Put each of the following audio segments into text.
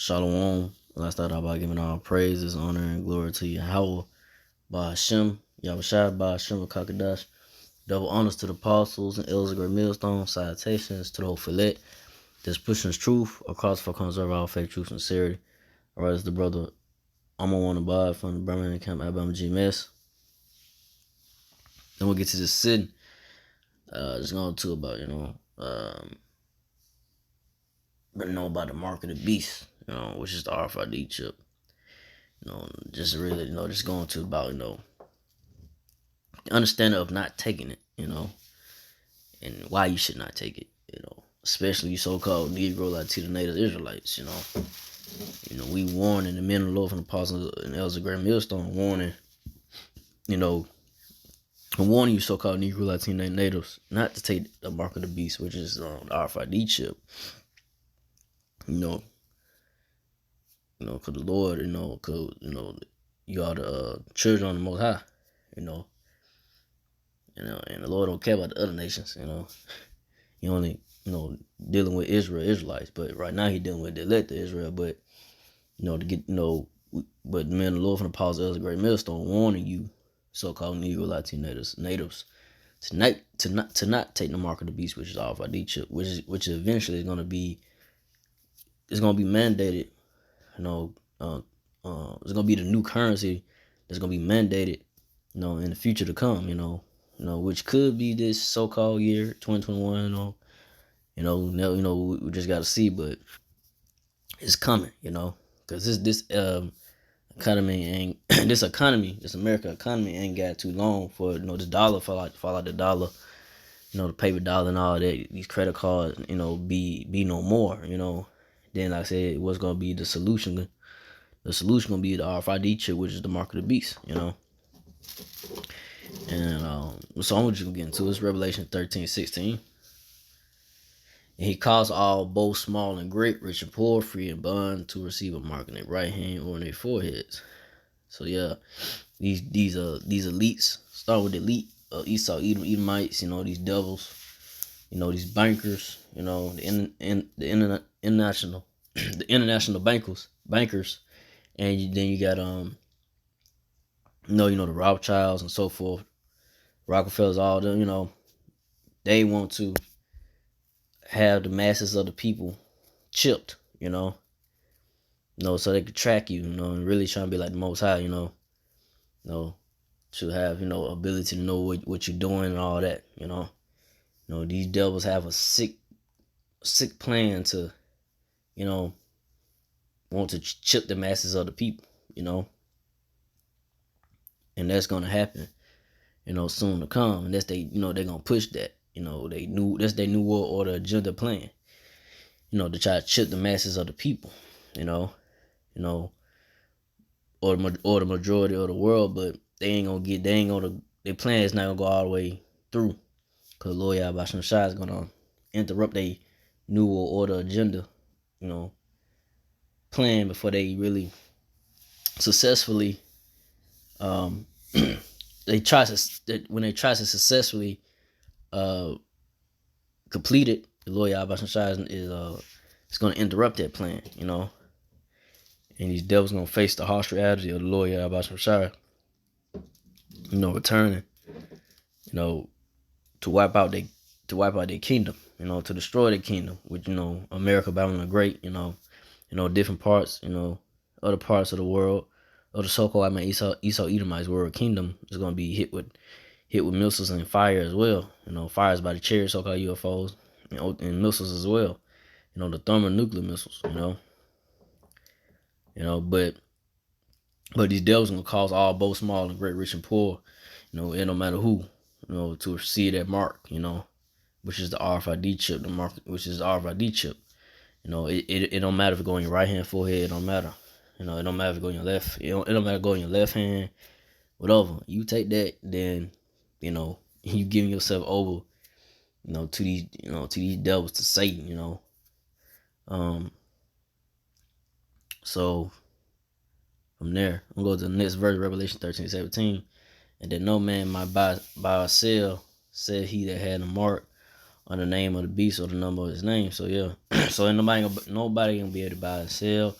Shalom. Let's start out by giving all praises, honor, and glory to Yahweh, by Hashem, Yahushua, by Hashem, Kakadash. Double honors to the apostles and elders of Great Millstone. Salutations to the whole fillet that's pushing truth across for conserve all faith, truth, and sincerity. All right, it's the brother I'm on Abad from the Birmingham Camp, Alabama GMS. Then we'll get to this sitting. Just going to about, about the mark of the beast, which is the RFID chip. Just really, just going to about, the understanding of not taking it, and why you should not take it, especially you so-called Negro, Latino, Native Israelites, we warning the men of the Lord from the apostles and elders of Great Millstone, warning you so-called Negro, Latino, natives not to take the mark of the beast, which is the RFID chip, because the Lord, because, you are the children of the Most High, and the Lord don't care about the other nations, He only, dealing with Israelites, but right now He dealing with the elect of Israel, but, to get, but the men of the Lord from the apostles of the Great Millstone warning you, so-called Negro, Latino, natives, to not take the mark of the beast, which is RFID chip, which eventually is going to be, mandated. It's gonna be the new currency that's gonna be mandated, in the future to come. Which could be this so-called year 2021. We just gotta see, but it's coming. Because this economy ain't this America economy ain't got too long for this dollar fall out the dollar. The paper dollar and all that. These credit cards, be no more. Then, like I said, what's gonna be the solution? The solution gonna be the RFID chip, which is the mark of the beast. And so I'm just gonna get into this. Revelation 13:16. And he caused all, both small and great, rich and poor, free and bond, to receive a mark in their right hand or in their foreheads. So yeah, these elites, start with the elite, Esau, Edomites, these devils, these bankers, the international, the international bankers, and then you got the Rothschilds and so forth, Rockefellers, all them, they want to have the masses of the people chipped, so they could track you, and really trying to be like the Most High, to have, ability to know what you're doing and all that, these devils have a sick plan to, want to chip the masses of the people, and that's gonna happen, soon to come, and that's they're gonna push that, that's their new world order agenda plan, to try to chip the masses of the people, or the majority of the world, but their plan is not gonna go all the way through, because Lord Yahweh Shai is gonna interrupt their new world order agenda, plan before they really successfully, when they try to successfully complete it, the Lord Yahweh Shai is gonna interrupt that plan, and these devils gonna face the harsh reality of the Lord Yahweh Shai, returning, to wipe out their kingdom, to destroy their kingdom, which America, Babylon the Great, different parts, other parts of the world, of the so-called Esau Edomites world kingdom is gonna be hit with missiles and fire as well. Fires by the chariots, so-called UFOs, and missiles as well. The thermonuclear missiles. But these devils gonna cause all, both small and great, rich and poor. It don't matter who, to receive that mark. Which is the RFID chip, the mark, which is the RFID chip. It don't matter if it go in your right hand forehead. It don't matter. It don't matter if it go in your left. It don't matter if it go in your left hand. Whatever. You take that, then, you giving yourself over, to these devils, to Satan, So from there, I'm gonna go to the next verse, Revelation 13:17. And that no man might buy or sell, said he that had a mark or the name of the beast or the number of his name. So yeah, so ain't nobody gonna be able to buy and sell.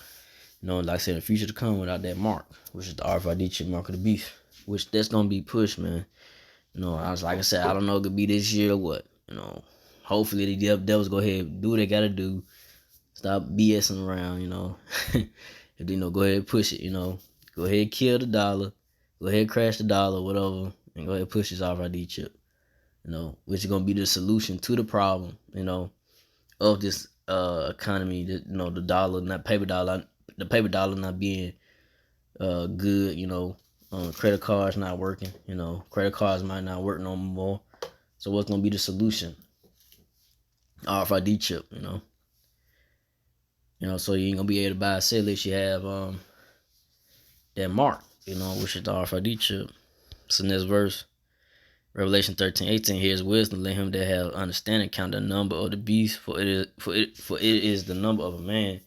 Like I said, the future to come without that mark, which is the RFID chip, mark of the beast, which that's gonna be pushed, man. Like I said, I don't know if it could be this year or what. Hopefully the devils go ahead and do what they gotta do. Stop BSing around, if go ahead and push it, go ahead and kill the dollar, go ahead and crash the dollar, whatever, and go ahead and push this RFID chip, which is gonna be the solution to the problem, of this economy. That the dollar, not paper dollar, the paper dollar not being good. Credit cards not working. Credit cards might not work no more. So what's gonna be the solution? RFID chip. So you ain't gonna be able to buy a sell unless you have that mark. Which is the RFID chip. So next verse, Revelation 13:18. Here's wisdom. Let him that have understanding count the number of the beast, for it is the number of a man,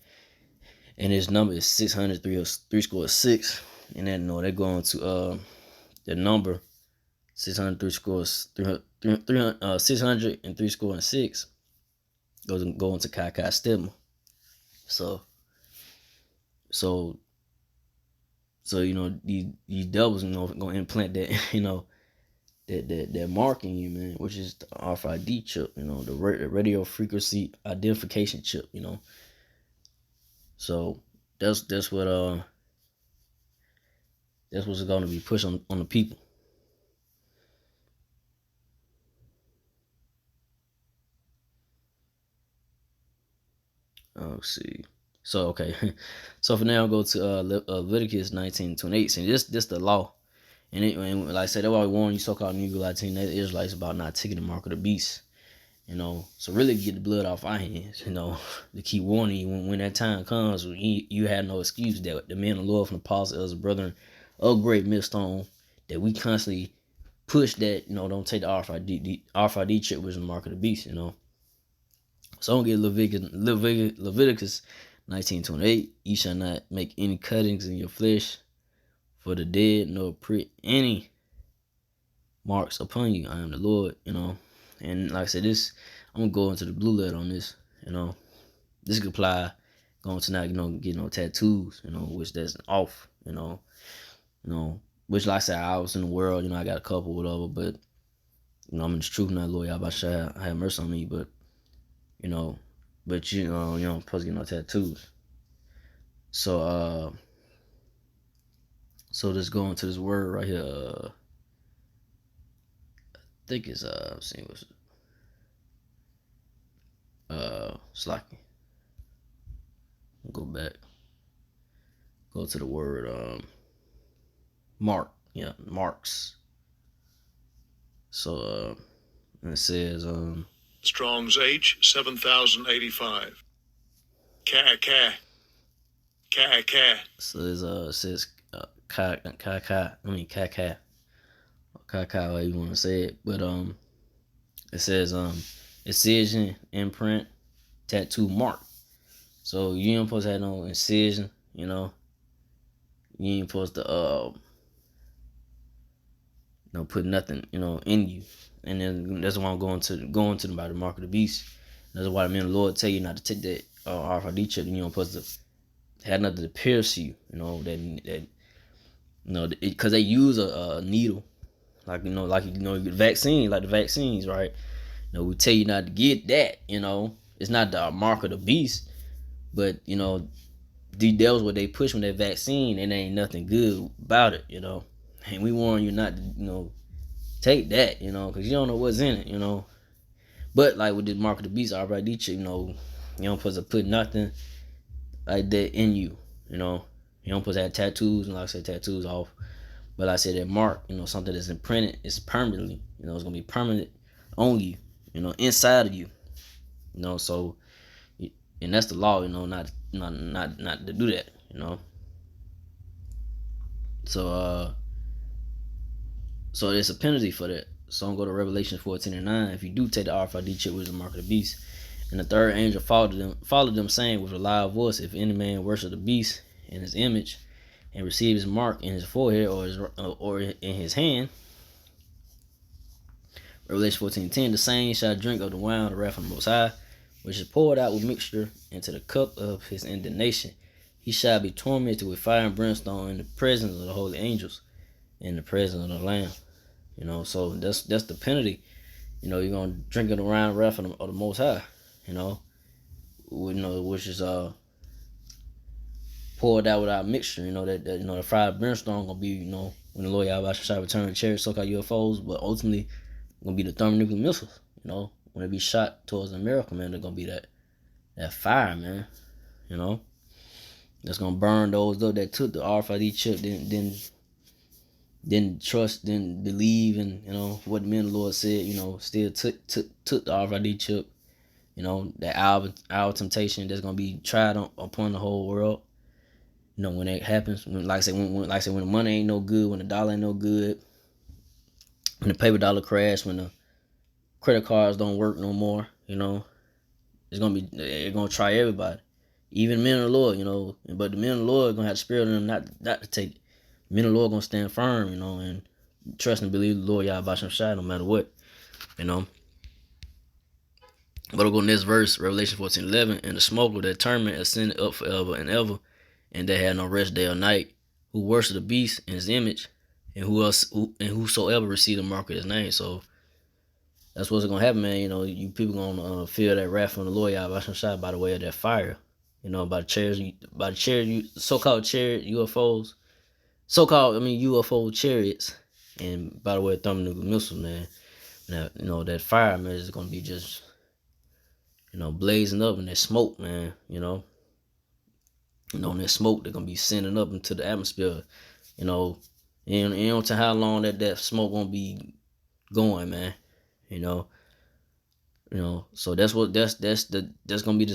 and his number is 603 and then they're going to the number 603 scores 603 go into Kai stigma. So these devils gonna implant that that mark in you, man, which is the RFID chip, the radio frequency identification chip, So that's what's going to be pushed on the people. Let's see. So okay, so for now I'll go to Leviticus 19:28. So this the law, and like I said, that's why we warn you so-called Negro Latino Israelites about not taking the mark of the beast. So really get the blood off our hands. To keep warning you when that time comes, you have no excuse. That the men of the Lord from the apostles, as a brethren of great millstone, that we constantly push that. Don't take the RFID chip, which is the mark of the beast. So I'm gonna get Leviticus 19:28. You shall not make any cuttings in your flesh for the dead, nor print any marks upon you. I am the Lord. And like I said, I'm gonna go into the blue letter on this. This could apply going to not get no tattoos. Which that's off. Which like I said, I was in the world. I got a couple, whatever. But I'm in the truth, not loyal. About to have mercy on me, but you don't supposed to get no tattoos. So let's go into this word right here. I think it's let's see what's Slacky. Go back. Go to the word mark. Yeah, marks. So and it says Strong's H 7085. Ka. So it says Kai, how you want to say it, but it says incision, imprint, tattoo, mark. So you ain't supposed to have no incision, you ain't supposed to put nothing, in you. And then that's why I'm going to about the mark of the beast. That's why the men of the Lord tell you not to take that RFID chip. You ain't supposed to have nothing to pierce you, because they use a needle, like the vaccines, right? We tell you not to get that. It's not the mark of the beast, but the devils what they push with that vaccine, and there ain't nothing good about it, and we warn you not to take that, because you don't know what's in it, but like with the mark of the beast, RFID chip, you don't supposed to put nothing like that in you, you don't supposed to have tattoos, and like I said, tattoos off. But like I said, that mark, something that's imprinted, is permanently, it's gonna be permanent on you, inside of you, so, and that's the law, not to do that, so so there's a penalty for that. So I'm going to Revelation 14:9. If you do take the RFID chip, which is the mark of the beast, and the third angel followed them, saying with a loud voice, if any man worship the beast in his image, and receive his mark in his forehead or in his hand. Revelation 14:10, the same shall drink of the wine of the wrath of the Most High, which is poured out with mixture into the cup of his indignation. He shall be tormented with fire and brimstone in the presence of the holy angels, in the presence of the Lamb. So that's the penalty. You're gonna drink of the wine of the wrath of the Most High. Which is poured out without mixture. That the fire and brimstone gonna be when the Lord Yahweh shall return to chariots, so-called UFOs, but ultimately gonna be the thermonuclear missiles. When they be shot towards America, man, they're gonna be that fire, man. That's gonna burn those up that took the RFID chip, didn't trust, didn't believe in what the men of the Lord said. Still took the RFID chip. That our temptation that's gonna be tried upon the whole world. When that happens, when the money ain't no good, when the dollar ain't no good, when the paper dollar crash, when the credit cards don't work no more, they're gonna try everybody, even men of the Lord, but the men of the Lord are gonna have the spirit of them not to take it. The men of the Lord gonna stand firm, and trust and believe the Lord Yahweh Shai no matter what, But I'll go next verse, Revelation 14:11, and the smoke of that torment ascended up forever and ever, and they had no rest day or night, who worship the beast and his image, and whosoever received the mark of his name. So that's what's gonna happen, man. You people gonna feel that wrath from the Lord Yahweh Shai by the way of that fire. By the chariot, so-called chariot UFOs, UFO chariots, and by the way of thermonuclear missiles, man. Now, that fire, man, is gonna be just blazing up in that smoke, man. And that smoke, they're gonna be sending up into the atmosphere. And you don't tell how long that smoke gonna be going, man. So that's gonna be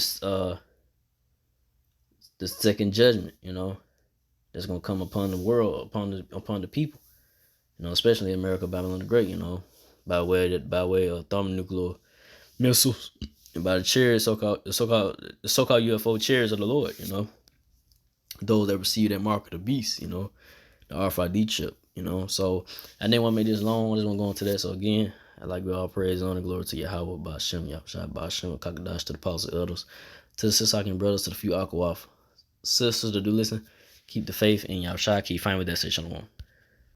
the second judgment. That's gonna come upon the world, upon the people. Especially America, Babylon the Great. By way of thermonuclear missiles, and by the chariots, the so-called UFO chariots of the Lord. Those that receive that mark of the beast. The RFID chip. So I didn't want to make this long. I just want to go into that. So again, I'd like to give all praise, honor, glory to Yahweh, Ba'ashem, Yahushua, Ba'ashem, Kakadash, to the apostles, elders, to the Sisakin brothers, to the few Akawaf sisters that do listen. Keep the faith in Yahushua. Keep fighting with that. Say shalom.